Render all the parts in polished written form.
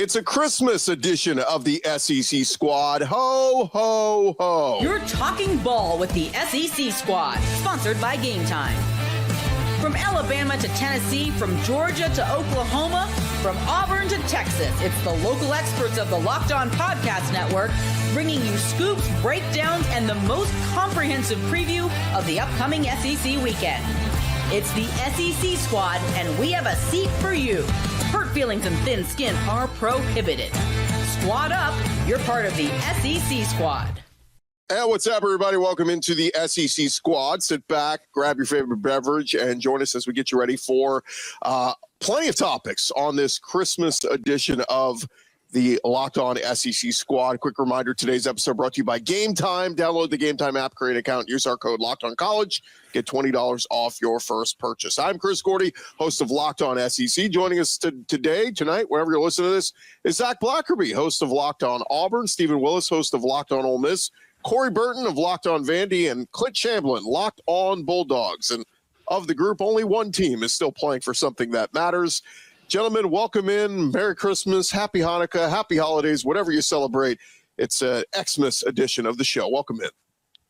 It's a Christmas edition of the SEC Squad. Ho, ho, ho. You're talking ball with the SEC Squad, sponsored by Game Time. From Alabama to Tennessee, from Georgia to Oklahoma, from Auburn to Texas, it's the local experts of the Locked On Podcast Network bringing you scoops, breakdowns, and the most comprehensive preview of the upcoming SEC weekend. It's the SEC Squad, and we have a seat for you. Hurt feelings and thin skin are prohibited. Squad up, you're part of the SEC Squad. And what's up, everybody? Welcome into the SEC Squad. Sit back, grab your favorite beverage, and join us as we get you ready for plenty of topics on this Christmas edition of the Locked On SEC Squad. Quick reminder, today's episode brought to you by Game Time. Download the Game Time app, create an account, use our code Locked On College, get $20 off your first purchase. I'm Chris Gordy, host of Locked On SEC. Joining us tonight, whenever you're listening to this, is Zach Blackerby, host of Locked On Auburn, Stephen Willis, host of Locked On Ole Miss, Corey Burton of Locked On Vandy, and Clint Chamblin, Locked On Bulldogs. And of the group, only one team is still playing for something that matters. Gentlemen, welcome in. Merry Christmas, Happy Hanukkah, Happy Holidays, whatever you celebrate. It's an Xmas edition of the show. Welcome in.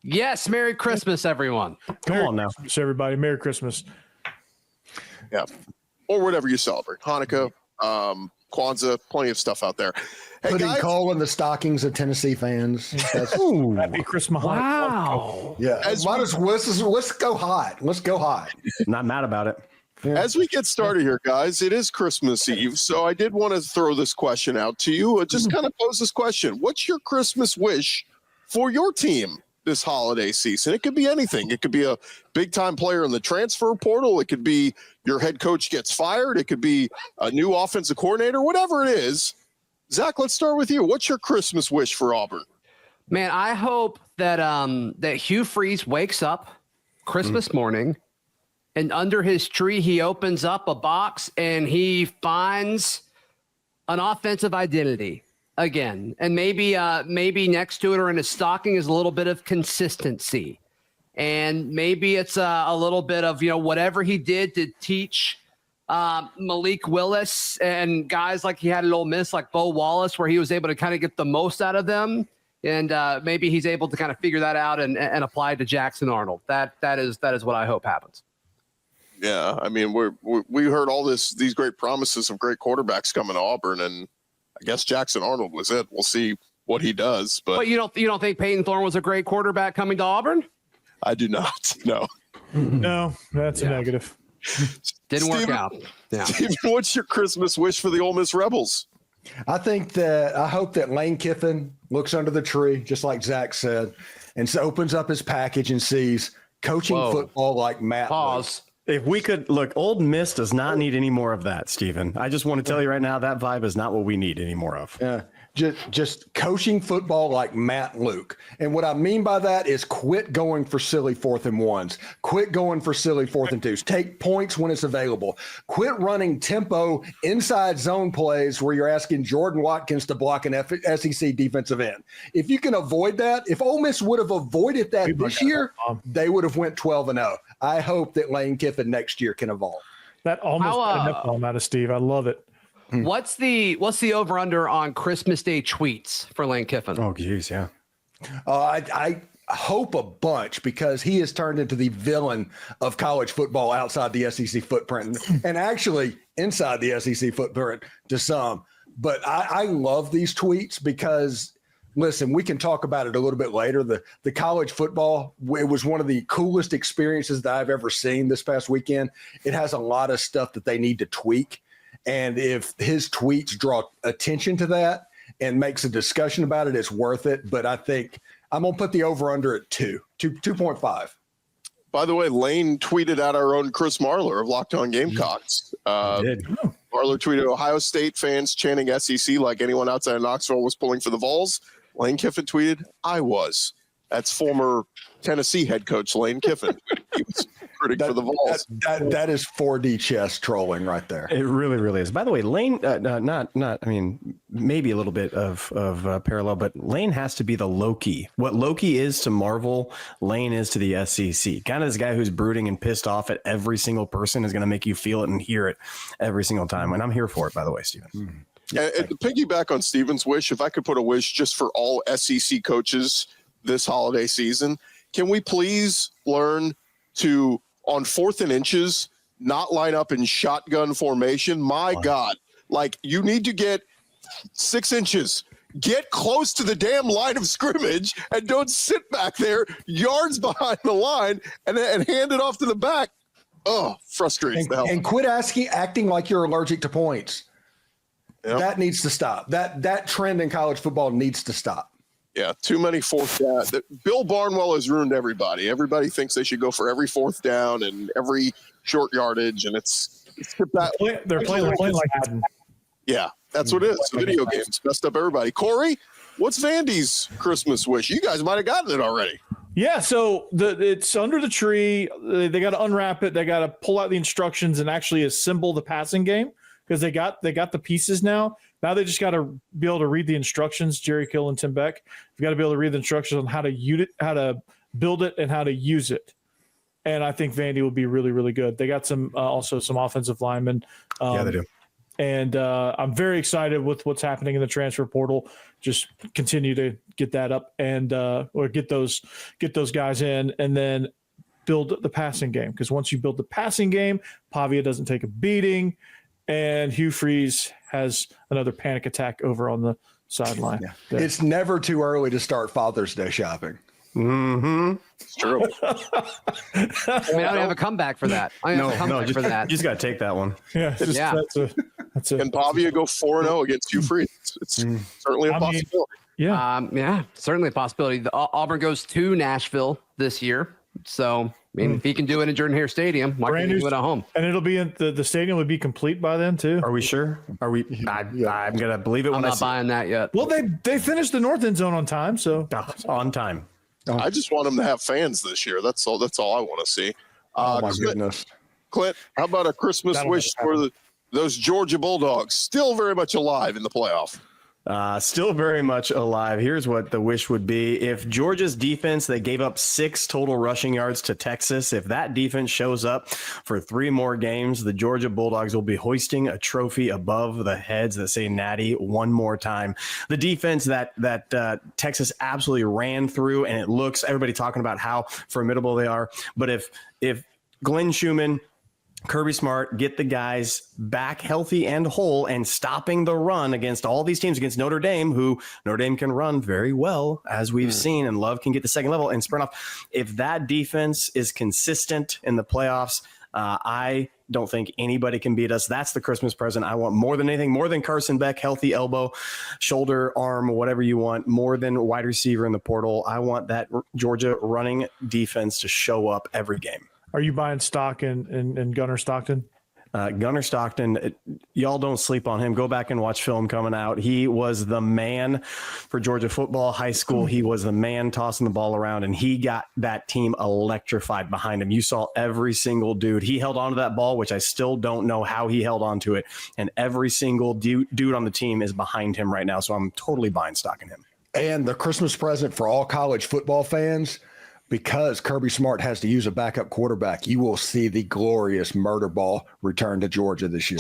Yes, Merry Christmas, everyone. Come on now. Christmas, everybody. Merry Christmas. Yeah, or whatever you celebrate. Hanukkah, Kwanzaa, plenty of stuff out there. Hey, putting guys, coal in the stockings of Tennessee fans. That's, Happy Christmas. Wow. yeah. Let's go hot. Let's go hot. Not mad about it. Yeah. As we get started here, guys, it is Christmas Eve, so I did want to throw this question out to you. Just kind of pose this question. What's your Christmas wish for your team this holiday season? It could be anything. It could be a big-time player in the transfer portal. It could be your head coach gets fired. It could be a new offensive coordinator, whatever it is. Zach, let's start with you. What's your Christmas wish for Auburn? Man, I hope that that Hugh Freeze wakes up Christmas morning, and under his tree, he opens up a box and he finds an offensive identity again. And maybe next to it or in his stocking is a little bit of consistency. And maybe it's a little bit of, whatever he did to teach Malik Willis and guys like he had at Ole Miss, like Bo Wallace, where he was able to kind of get the most out of them. And maybe he's able to kind of figure that out and apply it to Jackson Arnold. That is what I hope happens. Yeah, I mean, we heard all these great promises of great quarterbacks coming to Auburn, and I guess Jackson Arnold was it. We'll see what he does. But you don't think Peyton Thorne was a great quarterback coming to Auburn? I do not. No. No, that's a negative. Didn't work out. Yeah. Steven, what's your Christmas wish for the Ole Miss Rebels? I hope that Lane Kiffin looks under the tree, just like Zach said, and so opens up his package and sees coaching football like Matt. Pause. If we could look, Ole Miss does not need any more of that, Stephen. I just want to tell you right now, that vibe is not what we need any more of. Yeah. Just coaching football like Matt Luke. And what I mean by that is quit going for silly 4th and 1s. Quit going for silly 4th and 2s. Take points when it's available. Quit running tempo inside zone plays where you're asking Jordan Watkins to block an SEC defensive end. If you can avoid that, if Ole Miss would have avoided that this year, they would have went 12-0. I hope that Lane Kiffin next year can evolve. That almost got enough bomb out of Steve. I love it. What's the over under on Christmas Day tweets for Lane Kiffin? Oh, geez, yeah. I hope a bunch, because he has turned into the villain of college football outside the SEC footprint and actually inside the SEC footprint to some. But I love these tweets because, listen, we can talk about it a little bit later. The college football, it was one of the coolest experiences that I've ever seen this past weekend. It has a lot of stuff that they need to tweak. And if his tweets draw attention to that and makes a discussion about it, it's worth it. But I think I'm going to put the over-under at 2.5. By the way, Lane tweeted out our own Chris Marler of Locked On Gamecocks. Did. Marler tweeted, Ohio State fans chanting SEC like anyone outside of Knoxville was pulling for the Vols. Lane Kiffin tweeted, I was. That's former Tennessee head coach Lane Kiffin. He was critic for the Vols. That is 4D chess trolling right there. It really, really is. By the way, Lane, maybe a little bit of parallel, but Lane has to be the Loki. What Loki is to Marvel, Lane is to the SEC. Kind of this guy who's brooding and pissed off at every single person is going to make you feel it and hear it every single time. And I'm here for it, by the way, Stephen. And to piggyback on Steven's wish, if I could put a wish just for all SEC coaches this holiday season, can we please learn to, on 4th and inches, not line up in shotgun formation? My God, like you need to get 6 inches. Get close to the damn line of scrimmage and don't sit back there yards behind the line and hand it off to the back. Oh, frustrating. And quit acting like you're allergic to points. Yep. That needs to stop. That trend in college football needs to stop. Yeah, too many fourth down. Bill Barnwell has ruined everybody. Everybody thinks they should go for every 4th down and every short yardage, and they're playing like Madden. Yeah, that's what it is. Video games messed up everybody. Corey, what's Vandy's Christmas wish? You guys might have gotten it already. Yeah, so it's under the tree. They got to unwrap it. They got to pull out the instructions and actually assemble the passing game because they got the pieces now. Now they just got to be able to read the instructions. Jerry Kill and Tim Beck, you've got to be able to read the instructions on how to use it, how to build it, and how to use it. And I think Vandy will be really, really good. They got also some offensive linemen. Yeah, they do. And I'm very excited with what's happening in the transfer portal. Just continue to get that up and or get those guys in, and then build the passing game. Because once you build the passing game, Pavia doesn't take a beating, and Hugh Freeze has another panic attack over on the sideline. Yeah. It's never too early to start Father's Day shopping. Mm-hmm. It's true. I mean, I don't have a comeback for that. For that. You just got to take that one. Yeah. That's it. Can Pavia go 4-0 against Hugh Freeze? It's certainly a possibility. Yeah. Certainly a possibility. Auburn goes to Nashville this year. So, I mean, if he can do it in Jordan Hare Stadium, why can't he do it at home? And it'll be in the stadium would be complete by then too. Are we sure? Are we? I'm gonna believe it when I'm not buying that yet. Well, they finished the north end zone on time, so on time. I just want them to have fans this year. That's all I want to see. Oh my goodness, Clint, how about a Christmas wish for those Georgia Bulldogs, still very much alive in the playoff? Still very much alive. Here's what the wish would be. If Georgia's defense, they gave up 6 total rushing yards to Texas, if that defense shows up for 3 more games, the Georgia Bulldogs will be hoisting a trophy above the heads that say Natty one more time. The defense that Texas absolutely ran through, and it looks, everybody talking about how formidable they are. But if Glenn Schumann, Kirby Smart get the guys back healthy and whole and stopping the run against all these teams, against Notre Dame, who Notre Dame can run very well, as we've seen, and Love can get the second level and sprint off. If that defense is consistent in the playoffs, I don't think anybody can beat us. That's the Christmas present I want more than anything, more than Carson Beck, healthy elbow, shoulder, arm, whatever you want, more than wide receiver in the portal. I want that Georgia running defense to show up every game. Are you buying stock in Gunnar Stockton? Gunnar Stockton, y'all don't sleep on him. Go back and watch film coming out. He was the man for Georgia football, high school. He was the man tossing the ball around, and he got that team electrified behind him. You saw every single dude. He held onto that ball, which I still don't know how he held onto it, and every single dude on the team is behind him right now, so I'm totally buying stock in him. And the Christmas present for all college football fans, because Kirby Smart has to use a backup quarterback, you will see the glorious murder ball return to Georgia this year.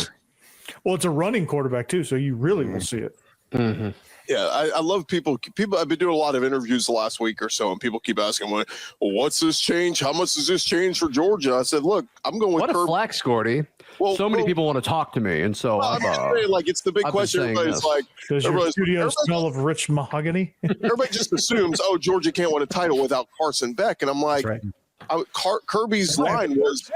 Well, it's a running quarterback too, so you really will see it. Mm-hmm. Yeah, I love people. I've been doing a lot of interviews the last week or so, and people keep asking, well, what's this change? How much does this change for Georgia? I said, look, I'm going with what a flex, Gordy. Well, so many people want to talk to me, and so I'm saying, like, it's the big question. Everybody's like, does your studio smell of rich mahogany? Everybody just assumes, oh, Georgia can't win a title without Carson Beck, and I'm like, Kirby's line was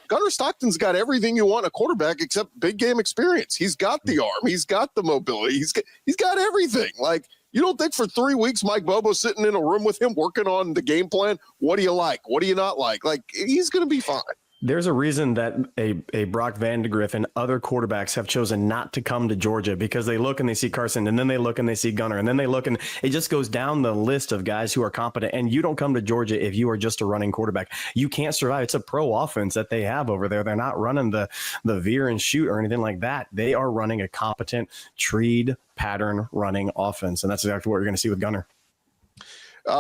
Gunnar Stockton's got everything you want in a quarterback except big game experience. He's got the arm, he's got the mobility, he's got everything. Like, you don't think for 3 weeks Mike Bobo's sitting in a room with him working on the game plan? What do you like? What do you not like? Like, he's going to be fine. There's a reason that a Brock Vandegrift and other quarterbacks have chosen not to come to Georgia, because they look and they see Carson, and then they look and they see Gunnar, and then they look, and it just goes down the list of guys who are competent. And you don't come to Georgia if you are just a running quarterback. You can't survive. It's a pro offense that they have over there. They're not running the veer and shoot or anything like that. They are running a competent treed pattern running offense, and that's exactly what you're going to see with Gunnar.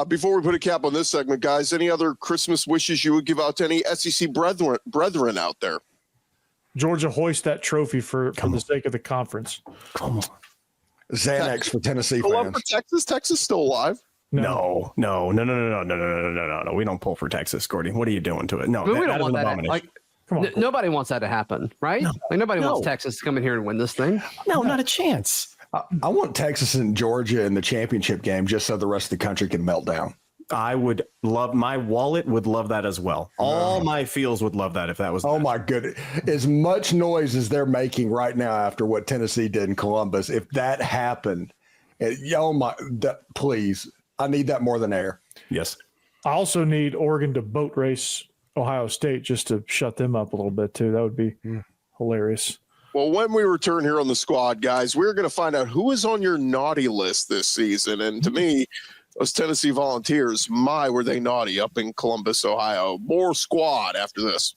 Before we put a cap on this segment, guys, any other Christmas wishes you would give out to any SEC brethren out there? Georgia hoist that trophy for the sake of the conference. Come on. Xanax for Tennessee Pull up fans. for Texas. Texas still alive. No. We don't pull for Texas, Gordy. What are you doing to it? No, We don't is want an that. abomination. Like, Come on. nobody wants that to happen, right? Like nobody wants Texas to come in here and win this thing. No, not a chance. I want Texas and Georgia in the championship game just so the rest of the country can melt down. I would love, my wallet would love that as well. All my feels would love that if that was. Oh my goodness. As much noise as they're making right now after what Tennessee did in Columbus, if that happened, please, I need that more than air. Yes. I also need Oregon to boat race Ohio State just to shut them up a little bit too. That would be hilarious. Well, when we return here on the squad, guys, we're going to find out who is on your naughty list this season. And to me, those Tennessee Volunteers, were they naughty up in Columbus, Ohio. More squad after this.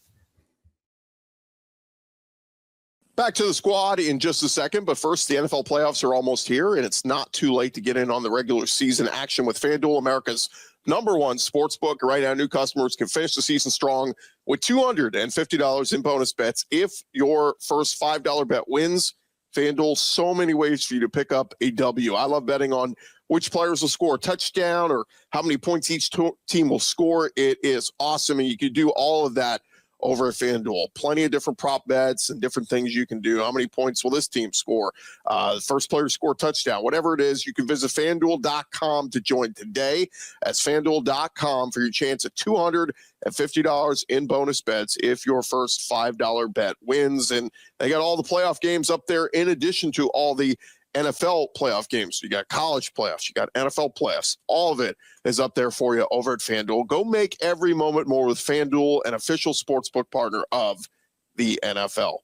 Back to the squad in just a second, but first, the NFL playoffs are almost here, and it's not too late to get in on the regular season action with FanDuel, America's #1 sportsbook. Right now, new customers can finish the season strong with $250 in bonus bets if your first $5 bet wins. FanDuel, so many ways for you to pick up a W. I love betting on which players will score a touchdown or how many points each team will score. It is awesome, and you can do all of that over at FanDuel. Plenty of different prop bets and different things you can do. How many points will this team score? The first player to score a touchdown, whatever it is, you can visit FanDuel.com to join today. That's FanDuel.com for your chance at $250 in bonus bets if your first $5 bet wins. And they got all the playoff games up there in addition to all the NFL playoff games. You got college playoffs, you got NFL playoffs. All of it is up there for you over at FanDuel. Go make every moment more with FanDuel, an official sportsbook partner of the NFL.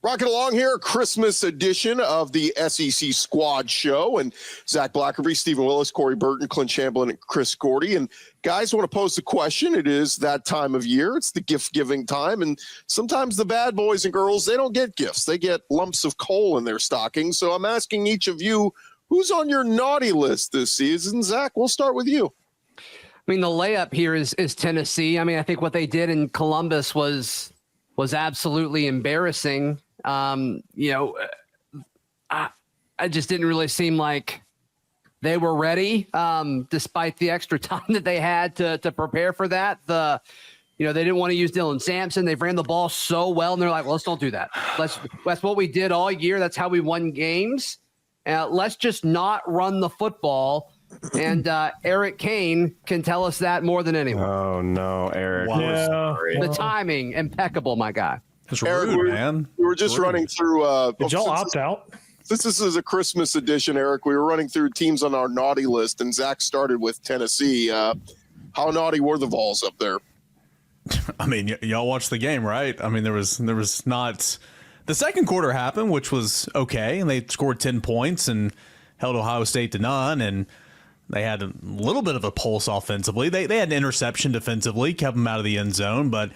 Rocking along here, Christmas edition of the SEC Squad Show. And Zach Blackerby, Stephen Willis, Corey Burton, Clint Chamberlain, and Chris Gordy. And guys, want to pose the question. It is that time of year. It's the gift-giving time. And sometimes the bad boys and girls, they don't get gifts. They get lumps of coal in their stockings. So I'm asking each of you, who's on your naughty list this season? Zach, we'll start with you. I mean, the layup here is Tennessee. I mean, I think what they did in Columbus was absolutely embarrassing. I just didn't really seem like they were ready, despite the extra time that they had to prepare for that. They didn't want to use Dylan Sampson. They ran the ball so well, and they're like, well, let's don't do that. That's what we did all year. That's how we won games. Let's just not run the football. And Eric Kane can tell us that more than anyone. Oh, no, Eric. Wow. Yeah. The timing, impeccable, my guy. It's Eric, rude, man. We were just running through. Did y'all opt out? Since this is a Christmas edition, Eric, we were running through teams on our naughty list, and Zach started with Tennessee. How naughty were the Vols up there? I mean, y'all watched the game, right? I mean, there was not. The second quarter happened, which was okay, and they scored 10 points and held Ohio State to none, and they had a little bit of a pulse offensively. They had an interception defensively, kept them out of the end zone, but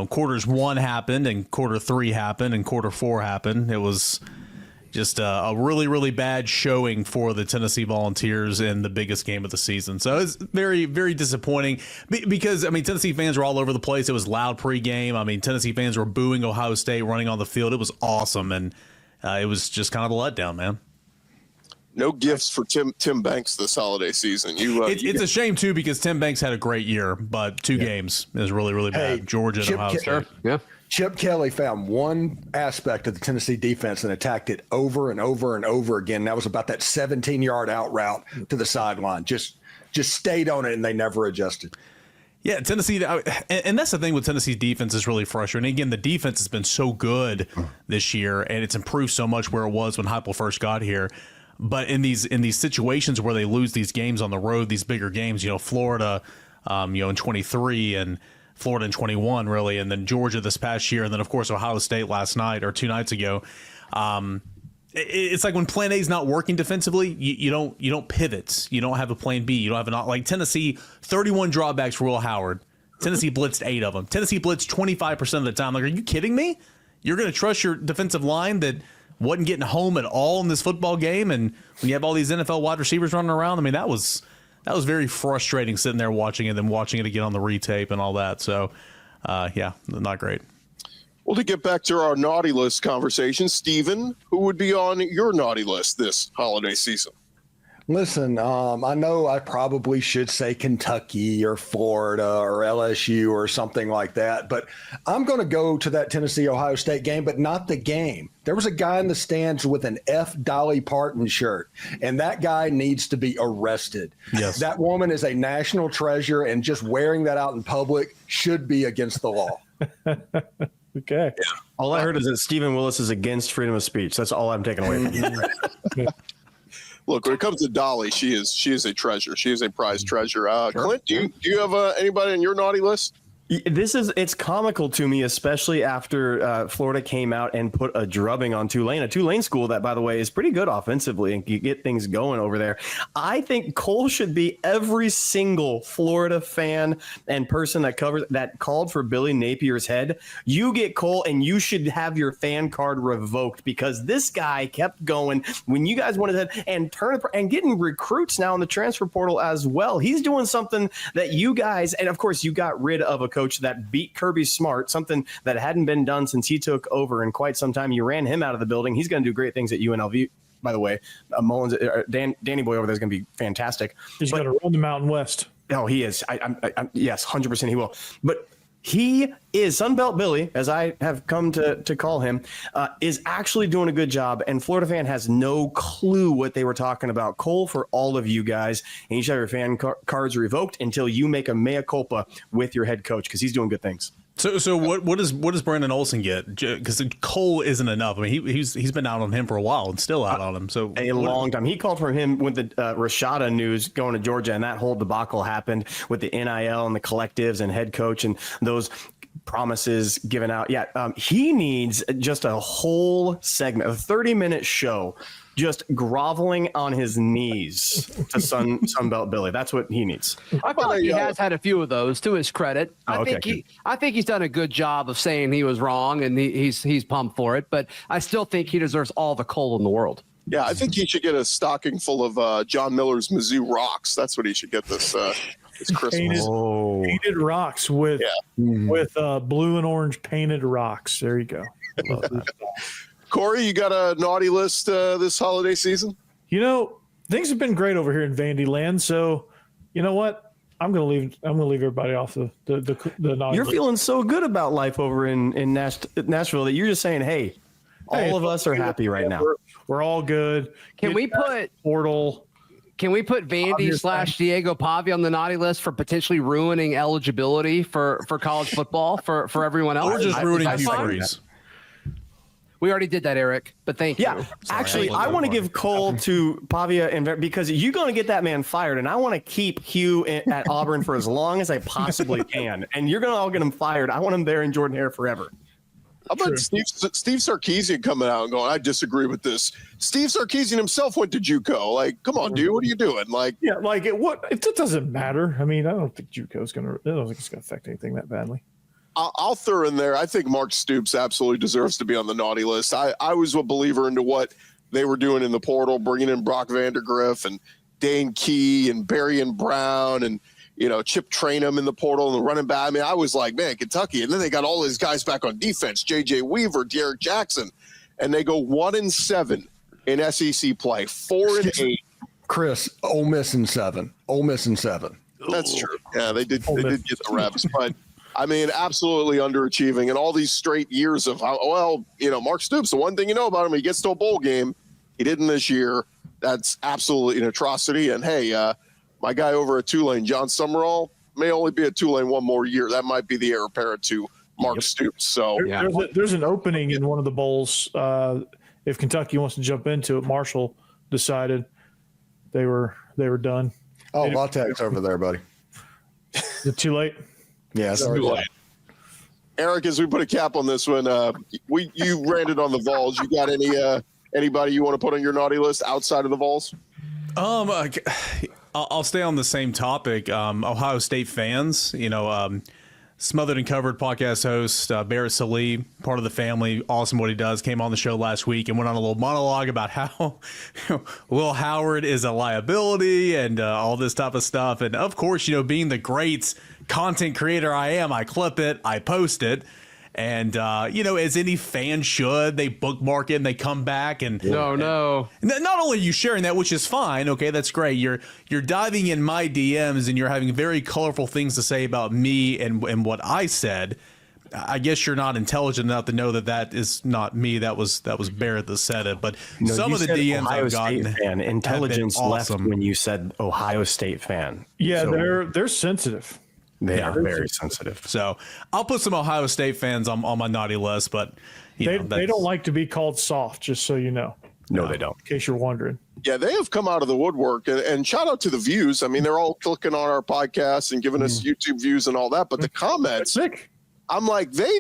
quarters 1 happened and quarter 3 happened and quarter 4 happened. It was just a really, really bad showing for the Tennessee Volunteers in the biggest game of the season. So it's very, very disappointing because, I mean, Tennessee fans were all over the place. It was loud pregame. I mean, Tennessee fans were booing Ohio State running on the field. It was awesome. And it was just kind of a letdown, man. No gifts for Tim Banks this holiday season. It's a shame, too, because Tim Banks had a great year, but 2 games is really, really bad. Georgia and Ohio State. Yeah. Chip Kelly found one aspect of the Tennessee defense and attacked it over and over and over again. That was about that 17-yard out route to the sideline. Just stayed on it, and they never adjusted. Yeah, Tennessee, and that's the thing with Tennessee's defense is really frustrating. Again, the defense has been so good this year, and it's improved so much where it was when Heupel first got here. But in these situations where they lose these games on the road, these bigger games, Florida, in 23 and Florida in 21, really, and then Georgia this past year, and then of course Ohio State last night or 2 nights ago. It's like when Plan A is not working defensively, you don't pivot, you don't have a Plan B, you don't have like Tennessee 31 drawbacks for Will Howard. Tennessee blitzed 8 of them. Tennessee blitzed 25% of the time. Like, are you kidding me? You're going to trust your defensive line that wasn't getting home at all in this football game, and when you have all these NFL wide receivers running around, I mean, that was very frustrating sitting there watching it and watching it again on the retape and all that. So Yeah, not great. Well, to get back to our naughty list conversation, Steven, who would be on your naughty list this holiday season? Listen, I know I probably should say Kentucky or Florida or LSU or something like that, but I'm going to go to that Tennessee-Ohio State game, but not the game. There was a guy in the stands with an F. Dolly Parton shirt, and that guy needs to be arrested. Yes. That woman is a national treasure, and just wearing that out in public should be against the law. Okay. All I heard is that Stephen Willis is against freedom of speech. That's all I'm taking away from you. Look, when it comes to Dolly, she is a treasure. She is a prized treasure. Clint, do you have anybody on your naughty list? It's comical to me, especially after Florida came out and put a drubbing on Tulane, a Tulane school that, by the way, is pretty good offensively and you get things going over there. I think Cole should be every single Florida fan and person that called for Billy Napier's head. You get Cole and you should have your fan card revoked because this guy kept going when you guys wanted to and getting recruits now in the transfer portal as well. He's doing something that you guys, and of course you got rid of a coach that beat Kirby Smart, something that hadn't been done since he took over in quite some time. You ran him out of the building. He's going to do great things at UNLV, by the way. Mullins, Danny Boy over there is going to be fantastic. He's going to run the Mountain West. Oh, he is. Yes, 100% he will. But he is Sunbelt Billy, as I have come to call him, is actually doing a good job. And Florida fan has no clue what they were talking about. Cole, for all of you guys, and you should have your fan cards revoked until you make a mea culpa with your head coach because he's doing good things. So what does Brandon Olson get? Because Cole isn't enough. I mean, he's been out on him for a while and still out on him. So a long time. He called for him with the Rashada news going to Georgia, and that whole debacle happened with the NIL and the collectives and head coach and those promises given out. Yeah, he needs just a whole segment, a 30-minute show, just groveling on his knees to Sunbelt Billy. That's what he needs. I feel like he has had a few of those, to his credit. I think he's done a good job of saying he was wrong, and he's pumped for it. But I still think he deserves all the coal in the world. Yeah, I think he should get a stocking full of John Miller's Mizzou rocks. That's what he should get this Christmas. Painted rocks with blue and orange painted rocks. There you go. Corey, you got a naughty list this holiday season? You know, things have been great over here in Vandy land. So, you know what? I'm gonna leave everybody off the naughty You're list. feeling so good about life over in Nashville that you're just saying, hey, all of us are happy right now. We're all good. Can we put Vandy / Diego Pavi on the naughty list for potentially ruining eligibility for college football for everyone else? Or just ruining Hugh Freeze. We already did that, Eric, but thank you. Yeah, actually, I want to give Cole to Pavia and because you're going to get that man fired, and I want to keep Hugh at Auburn for as long as I possibly can. And you're going to all get him fired. I want him there in Jordan Hare forever. How about Steve Sarkisian coming out and going, I disagree with this. Steve Sarkisian himself went to JUCO. Like, come on, dude, what are you doing? Like, yeah, like it doesn't matter. I mean, I don't think JUCO's I don't think it's gonna affect anything that badly. I'll throw in there. I think Mark Stoops absolutely deserves to be on the naughty list. I was a believer into what they were doing in the portal, bringing in Brock Vandergriff and Dane Key and Barry and Brown and, Chip Trainum in the portal and the running back. I mean, I was like, man, Kentucky. And then they got all these guys back on defense, J.J. Weaver, Derek Jackson, and they go 1-7 in SEC play, 4-8. Chris, Ole Miss in 7. That's true. Yeah, they did get the reps, but I mean, absolutely underachieving, and all these straight years of Mark Stoops. The one thing you know about him, he gets to a bowl game. He didn't this year. That's absolutely an atrocity. And hey, my guy over at Tulane, John Summerall, may only be at Tulane one more year. That might be the heir apparent to Mark Stoops. So there's an opening in one of the bowls. If Kentucky wants to jump into it, Marshall decided they were done. Oh, Latex over there, buddy. Is it too late? Yes. Eric, as we put a cap on this one, you ranted on the Vols. You got anybody you want to put on your naughty list outside of the Vols? I'll stay on the same topic. Ohio State fans, Smothered and Covered podcast host Barrett Salih, part of the family, awesome what he does, came on the show last week and went on a little monologue about how Will Howard is a liability and all this type of stuff. And of course, being the greats, content creator I am, I clip it, I post it. And, as any fan should, they bookmark it and they come back and not only are you sharing that, which is fine. Okay, that's great. You're diving in my DMs and you're having very colorful things to say about me and what I said. I guess you're not intelligent enough to know that is not me. That was Barrett that said it. But some of the DMs Ohio I've gotten, State fan. Intelligence left awesome. when you said Ohio State fan. Yeah, So they're sensitive. they are very sensitive. So I'll put some Ohio State fans on my naughty list, but They don't like to be called soft, just so you know, No, they don't. in case you're wondering. Yeah, they have come out of the woodwork, and shout out to the views. I mean, they're all clicking on our podcast and giving us YouTube views and all that. But the comments, Sick. I'm like, they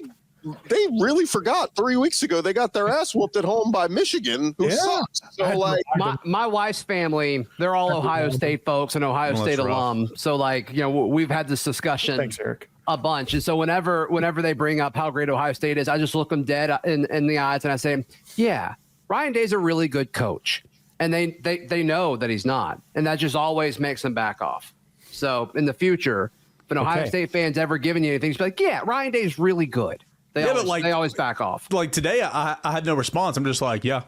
really forgot 3 weeks ago they got their ass whooped at home by Michigan, who sucks. So like, My wife's family, they're all Ohio State folks and Ohio State rough. alum. So like, we've had this discussion Thanks, Eric. a bunch. And so whenever they bring up how great Ohio State is, I just look them dead in the eyes and I say, yeah, Ryan Day's a really good coach. And they know that he's not. And that just always makes them back off. So in the future, if an Ohio State fan's ever given you anything, just be like, yeah, Ryan Day's really good. They always back off. like today, I had no response. I'm just like, yeah.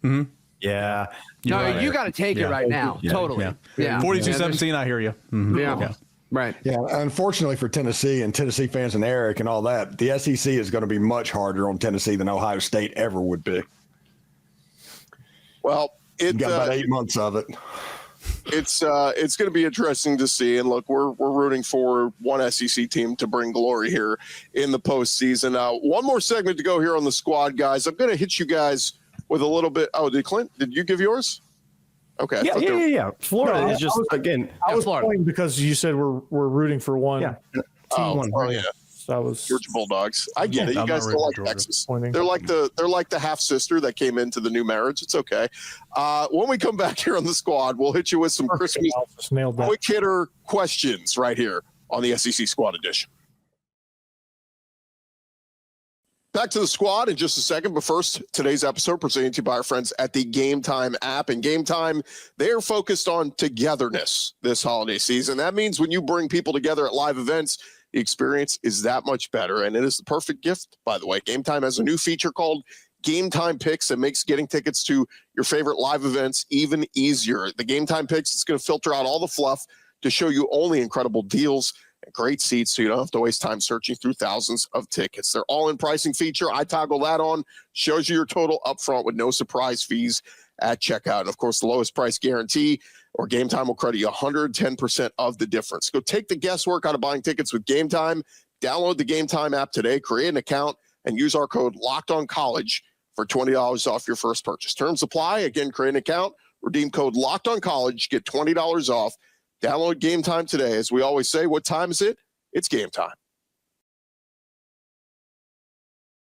Mm-hmm. Yeah. No, you got to take it right now. Yeah. Totally. Yeah. 42-17, I hear you. Mm-hmm. Yeah. Right. Yeah, unfortunately for Tennessee and Tennessee fans and Eric and all that, the SEC is going to be much harder on Tennessee than Ohio State ever would be. well, You got about 8 months of it. it's going to be interesting to see. And look, we're rooting for one SEC team to bring glory here in the postseason. One more segment to go here on the squad, guys. I'm going to hit you guys with a little bit. Oh, did you give yours? Okay. Yeah. Florida is just again. I was Florida. pointing because you said we're rooting for one. Yeah. Oh, yeah. So I was Georgia Bulldogs. I get it. You I'm guys not don't rooting like for Georgia. Texas. Pointing. They're like the half sister that came into the new marriage. It's okay. When we come back here on the squad, we'll hit you with some Christmas Just nailed that. quick hitter questions right here on the SEC Squad Edition. Back to the squad in just a second, but first, today's episode presented to you by our friends at the Game Time app. And Game Time, they are focused on togetherness this holiday season. That means when you bring people together at live events, the experience is that much better. And it is the perfect gift, by the way. Game Time has a new feature called Game Time Picks that makes getting tickets to your favorite live events even easier. The Game Time Picks, it's going to filter out all the fluff to show you only incredible deals and great seats, so you don't have to waste time searching through thousands of tickets. Their all-in pricing feature, I toggle that on, shows you your total upfront with no surprise fees at checkout. And of course, the lowest price guarantee, or Game Time will credit you 110% of the difference. Go take the guesswork out of buying tickets with Game Time. Download the Game Time app today, create an account, and use our code LOCKEDONCollege for $20 off your first purchase. Terms apply. Again, create an account, redeem code LOCKEDONCollege, get $20 off. Download Game Time today. As we always say, what time is it? It's game time.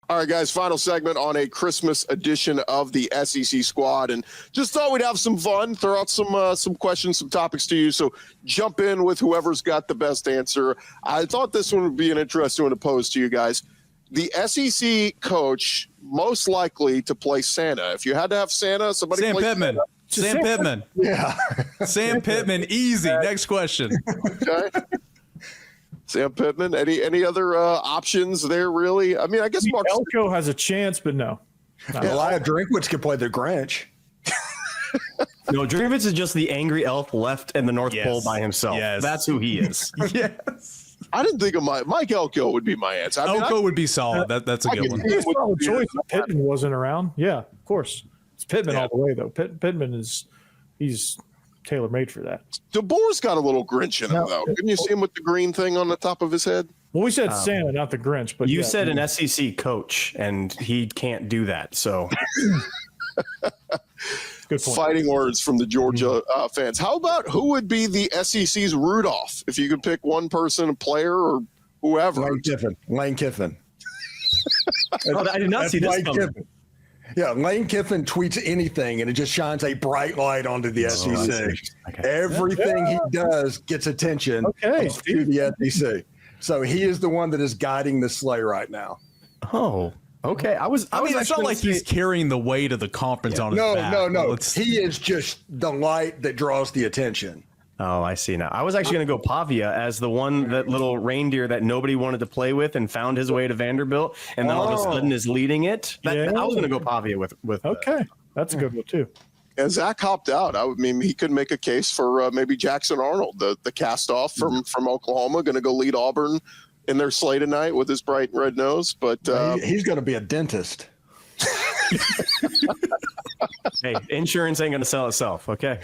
All right, guys, final segment on a Christmas edition of the SEC Squad. And just thought we'd have some fun, throw out some questions, some topics to you. So jump in with whoever's got the best answer. I thought this one would be an interesting one to pose to you guys. The SEC coach most likely to play Santa. If you had to have Santa, somebody Sam play Pittman. Santa. Sam Pittman. Yeah. Sam Pittman. Easy. Next question. Okay. Sam Pittman. Any other options there, really? I mean, I guess Mark. Elko has a chance, but no. Elijah Drinkwitz could play the Grinch. No, Drinkwitz is just the angry elf left in the North Yes. Pole by himself. Yes. That's who he is. Yes. I didn't think of Mike Elko would be my answer. I mean, Elko would be solid. That's a I good can one. see It's not a choice. Pittman wasn't around. Yeah, of course. It's Pittman all the way, though. Pittman he's tailor-made for that. DeBoer's got a little Grinch in him, though. Didn't you see him with the green thing on the top of his head? Well, we said Santa, not the Grinch. But You yeah. said an SEC coach, and he can't do that. So Good point. Fighting words from the Georgia fans. How about who would be the SEC's Rudolph? If you could pick one person, a player, or whoever. Lane Kiffin. I did not see this Lane coming. Kiffin. Yeah, Lane Kiffin tweets anything, and it just shines a bright light onto the SEC. Okay. Everything he does gets attention Okay, to the SEC. So he is the one that is guiding the sleigh right now. Oh, okay. I mean, it's not like he's carrying the weight of the conference on his No, back. no. Let's- He is just the light that draws the attention. Oh, I see now. I was actually going to go Pavia as the one, that little reindeer that nobody wanted to play with and found his way to Vanderbilt, and then all of a sudden is leading it. I was going to go Pavia with. Okay, that's a good one too. And Zach hopped out. I mean, he could make a case for maybe Jackson Arnold, the cast-off from Oklahoma, going to go lead Auburn in their sleigh tonight with his bright red nose. But he's going to be a dentist. Hey, insurance ain't going to sell itself. Okay.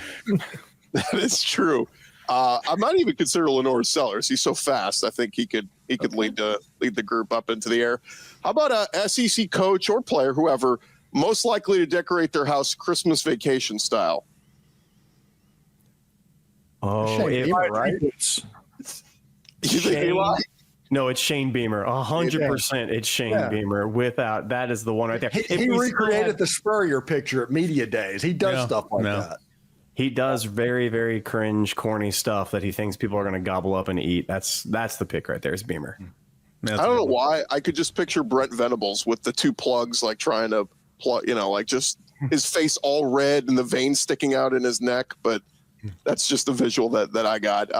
That is true. I might even consider Lenore Sellers. He's so fast. I think he could lead the group up into the air. How about a SEC coach or player, whoever, most likely to decorate their house Christmas vacation style? Oh, right? You think Eli? No, it's Shane Beamer. 100%. It's Shane Beamer. Without that is the one right there. He recreated the Spurrier picture at media days. He does stuff like that. He does very, very cringe, corny stuff that he thinks people are going to gobble up and eat. That's the pick right there. Is Beamer. I don't know why. I could just picture Brent Venables with the two plugs, like trying to plug, like just his face all red and the veins sticking out in his neck. But that's just the visual that I got.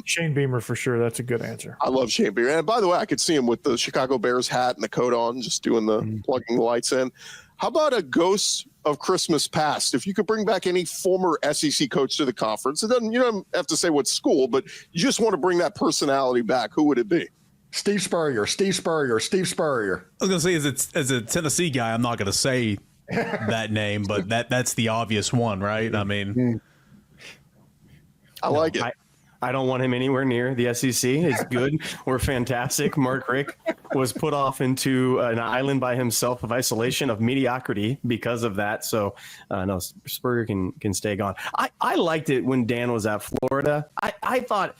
Shane Beamer for sure. That's a good answer. I love Shane Beamer. And by the way, I could see him with the Chicago Bears hat and the coat on, just doing the plugging the lights in. How about a ghost of Christmas past? If you could bring back any former SEC coach to the conference, you don't have to say what school, but you just want to bring that personality back. Who would it be? Steve Spurrier. I was going to say, as a Tennessee guy, I'm not going to say that name, but that's the obvious one, right? I mean, I like it. I don't want him anywhere near the SEC. It's good. We're fantastic. Mark Richt was put off into an island by himself of isolation, of mediocrity because of that. So, no, Spurrier can stay gone. I liked it when Dan was at Florida. I thought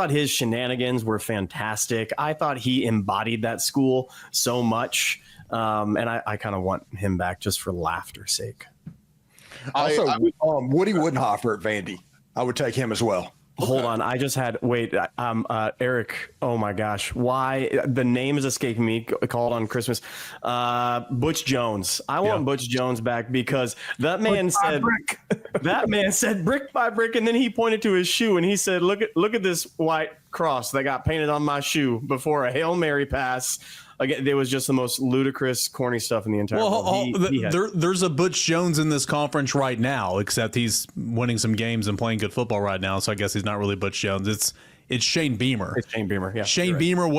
his shenanigans were fantastic. I thought he embodied that school so much. And I kind of want him back just for laughter's sake. Also, Woody Woodenhofer at Vandy. I would take him as well. Hold on. I just had Eric. Oh my gosh. Why the name is escaping me, called on Christmas. Butch Jones. I want Butch Jones back because that man said brick by brick. And then he pointed to his shoe and he said, look at this white cross that got painted on my shoe before a Hail Mary pass. Again, there was just the most ludicrous, corny stuff in the entire world. There's a Butch Jones in this conference right now, except he's winning some games and playing good football right now. So I guess he's not really Butch Jones. It's Shane Beamer. It's Shane Beamer. Yeah. Shane Beamer.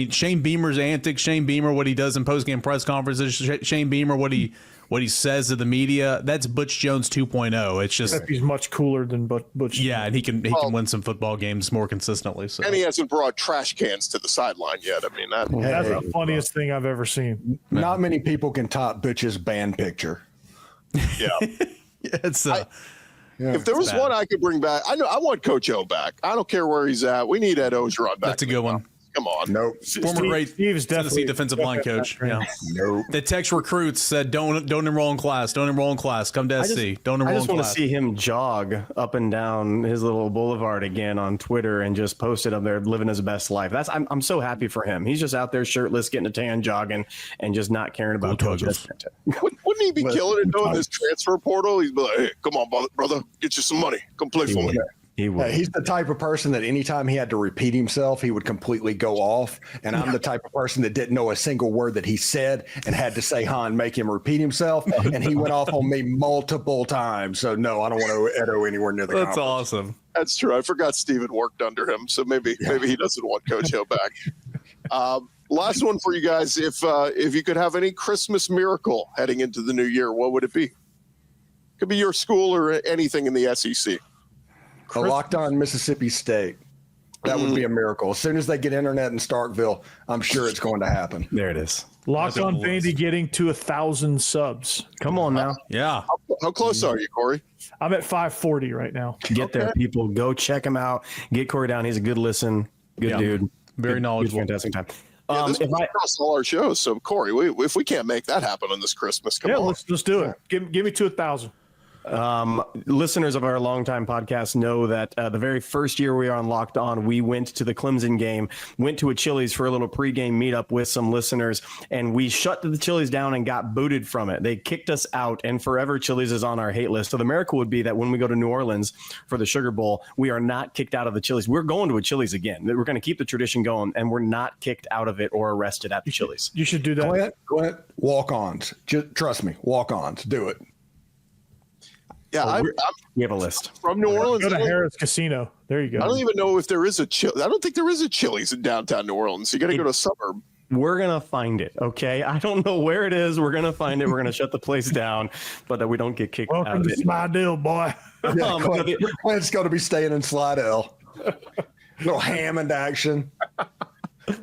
Shane Beamer's antics. Shane Beamer. What he does in postgame press conferences. Shane Beamer. What he says to the media. That's Butch Jones 2.0. It's just he's much cooler than Butch. Yeah, and he can win some football games more consistently. So. And he hasn't brought trash cans to the sideline yet. I mean, that's the funniest thing I've ever seen. Not many people can top Butch's band picture. Yeah. It's if there was one I could bring back, I want Coach O back. I don't care where he's at. We need Ed Ogeron back. That's a good one. Come on. Nope. Former great Tennessee defensive line coach. Yeah. Nope. The Tex recruits said, don't enroll in class. Don't enroll in class. Come to SC. Don't enroll in class. I just want to see him jog up and down his little boulevard again on Twitter and just post it up there, living his best life. I'm so happy for him. He's just out there shirtless, getting a tan, jogging, and just not caring about coaches. Wouldn't he be killing it doing this transfer portal? He'd be like, hey, come on, brother, get you some money. Come play for me. He would. He's the type of person that anytime he had to repeat himself, he would completely go off. And I'm the type of person that didn't know a single word that he said and had to say and make him repeat himself. And he went off on me multiple times. So, no, I don't want Edo anywhere near the That's conference. awesome. That's true. I forgot Steven worked under him. So maybe he doesn't want Coach Hill back. Last one for you guys. If you could have any Christmas miracle heading into the new year, what would it be? Could be your school or anything in the SEC. A locked-on Mississippi State. That would be a miracle. As soon as they get internet in Starkville, I'm sure it's going to happen. There it is. Locked on Vandy getting to 1,000 subs. Come on now. Yeah. How close are you, Corey? I'm at 540 right now. Get there, people. Go check him out. Get Corey down. He's a good listen. Good dude. Very knowledgeable. Fantastic time. This is across all our shows. So, Corey, if we can't make that happen on this Christmas, come on. Let's do it. Give me to 1,000. Listeners of our longtime podcast know that the very first year we were on Locked On, we went to the Clemson game, went to a Chili's for a little pregame meetup with some listeners, and we shut the Chili's down and got booted from it. They kicked us out, and forever Chili's is on our hate list. So the miracle would be that when we go to New Orleans for the Sugar Bowl, we are not kicked out of the Chili's. We're going to a Chili's again. We're going to keep the tradition going, and we're not kicked out of it or arrested at the Chili's. You should do that. Clint, walk-ons. Just trust me, walk-ons. Do it. Yeah, We have a list. from New Orleans. Go to Harris Casino. There you go. I don't even know if there is a I don't think there is a Chili's in downtown New Orleans. You got to go to a suburb. We're going to find it, okay? I don't know where it is. We're going to find it. We're going to shut the place down, but that we don't get kicked out Welcome of to it. Slidell, boy. Yeah, Clint's going to be staying in Slidell. Little Hammond action.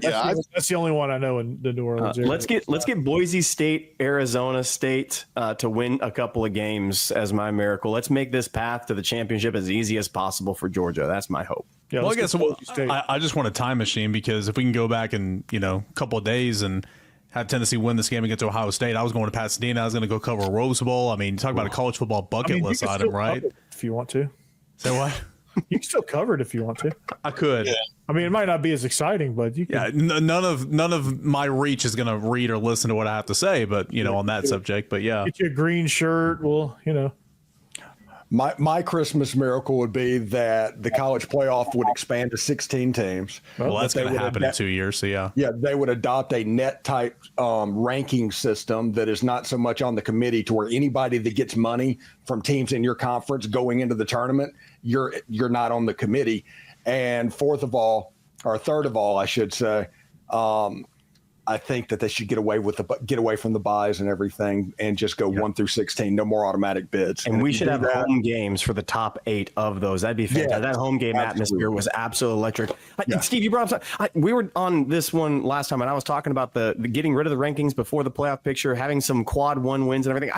Yeah, That's the only one I know in the New Orleans area. Let's get Boise State, Arizona State to win a couple of games as my miracle. Let's make this path to the championship as easy as possible for Georgia. That's my hope. Yeah, Well, I let's guess go Boise State. I just want a time machine, because if we can go back in, a couple of days and have Tennessee win this game against Ohio State, I was going to Pasadena. I was going to go cover a Rose Bowl. I mean, talk about a college football bucket you list can item, still right? cover it if you want to. So what? You can still cover it if you want to. I could. I mean, it might not be as exciting, but you can. Yeah, none of my reach is going to read or listen to what I have to say, but on that subject. But yeah, Get you a green shirt. Well, My Christmas miracle would be that the college playoff would expand to 16 teams. well, that's They going to would happen in adapt- 2 years. So yeah. Yeah, they would adopt a net type ranking system that is not so much on the committee, to where anybody that gets money from teams in your conference going into the tournament, you're not on the committee. And third of all, I should say, I think that they should get away from the buys and everything, and just go 1 through 16. No more automatic bids. And we should have that, home games for the top 8 of those. That'd be fantastic. Yeah, that home game atmosphere was absolutely electric. Steve, you brought up we were on this one last time, and I was talking about the getting rid of the rankings before the playoff picture, having some quad 1 wins and everything.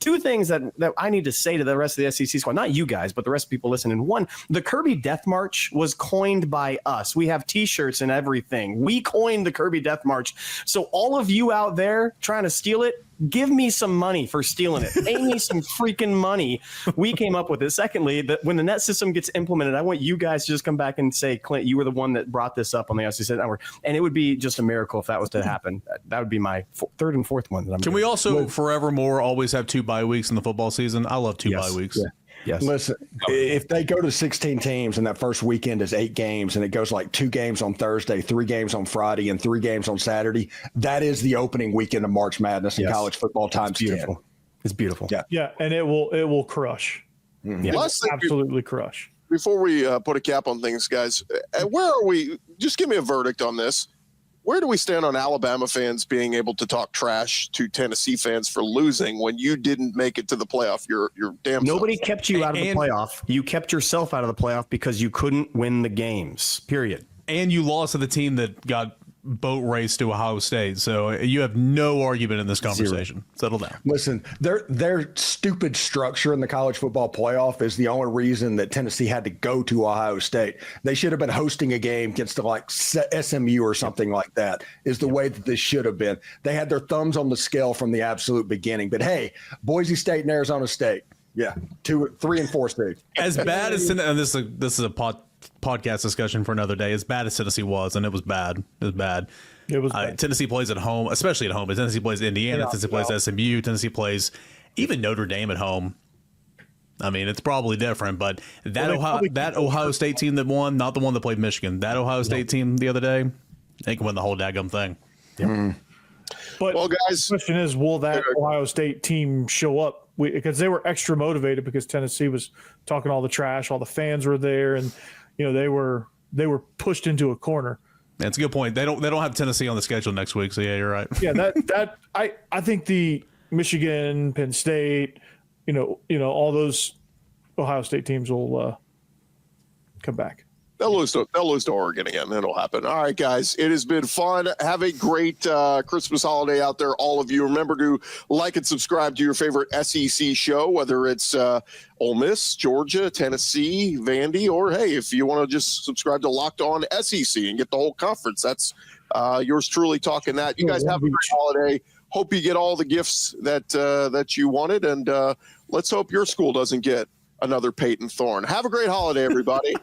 Two things that I need to say to the rest of the SEC squad, not you guys, but the rest of people listening. One, the Kirby Death March was coined by us. We have T-shirts and everything. We coined the Kirby Death March. So all of you out there trying to steal it, give me some money for stealing it. Pay me some freaking money. We came up with it. Secondly, when the net system gets implemented, I want you guys to just come back and say, Clint, you were the one that brought this up on the SEC Network. And it would be just a miracle if that was to happen. That would be my third and fourth one. Can we also forevermore always have 2 bye weeks in the football season? I love 2 bye weeks. Yeah. Yes. Listen, if they go to 16 teams and that first weekend is 8 games, and it goes like 2 games on Thursday, 3 games on Friday, and 3 games on Saturday, that is the opening weekend of March Madness in college football times 10. It's beautiful. Yeah. Yeah, and it will crush. Yeah. Last thing Absolutely crush. before we put a cap on things, guys, where are we? Just give me a verdict on this. Where do we stand on Alabama fans being able to talk trash to Tennessee fans for losing when you didn't make it to the playoff? You're damn. Nobody kept you out of the playoff. You kept yourself out of the playoff because you couldn't win the games, period. And you lost to the team that got boat raced to Ohio State. So you have no argument in this conversation. Settle down. Listen, their stupid structure in the college football playoff is the only reason that Tennessee had to go to Ohio State. They should have been hosting a game against like SMU or something like that, is the way that this should have been. They had their thumbs on the scale from the absolute beginning. But hey, Boise State and Arizona State. Yeah, 2, 3, and 4 seed. As bad as, and this is a podcast discussion for another day. As bad as Tennessee was, and it was bad. It was bad. It was bad. Tennessee plays at home, especially at home. But Tennessee plays Indiana. Tennessee plays SMU. Tennessee plays even Notre Dame at home. I mean, it's probably different, but that Ohio State team that won, not the one that played Michigan, that Ohio State team the other day, they can win the whole daggum thing. Yep. But well, guys, the question is, will that Ohio State team show up? Because they were extra motivated because Tennessee was talking all the trash, all the fans were there, and they were pushed into a corner. That's a good point. They don't have Tennessee on the schedule next week, so yeah, you're right. Yeah, I think the Michigan, Penn State, all those Ohio State teams will come back. They'll lose to Oregon again. It'll happen. All right, guys. It has been fun. Have a great Christmas holiday out there, all of you. Remember to like and subscribe to your favorite SEC show, whether it's Ole Miss, Georgia, Tennessee, Vandy, or hey, if you want to just subscribe to Locked On SEC and get the whole conference, that's yours truly talking that. You guys have a great holiday. Hope you get all the gifts that you wanted, and let's hope your school doesn't get another Peyton Thorne. Have a great holiday, everybody.